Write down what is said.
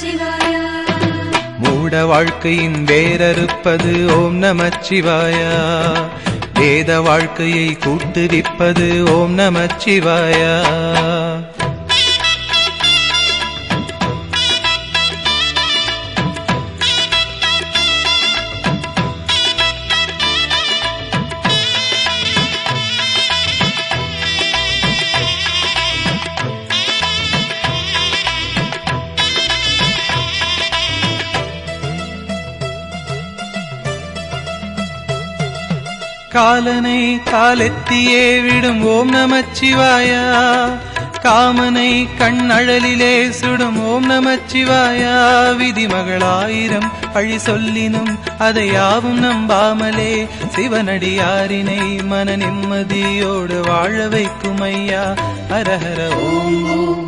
சிவாயா. மூட வாழ்க்கையின் வேரறுப்பது ஓம் நமச்சிவாயா. வேத வாழ்க்கையை கூட்டுவிப்பது ஓம் நமச்சிவாயா. காலனை காலெத்தியே விடும் ஓம் நமச்சிவாயா. காமனை கண்ணழலிலே சுடும் ஓம் நமச்சிவாயா. விதிமகளாயிரம் பழி சொல்லினும் அதை யாவும் நம்பாமலே சிவனடியாரினை மன நிம்மதியோடு வாழ வைக்கும் ஐயா. ஹரஹர ஓம் ஓம்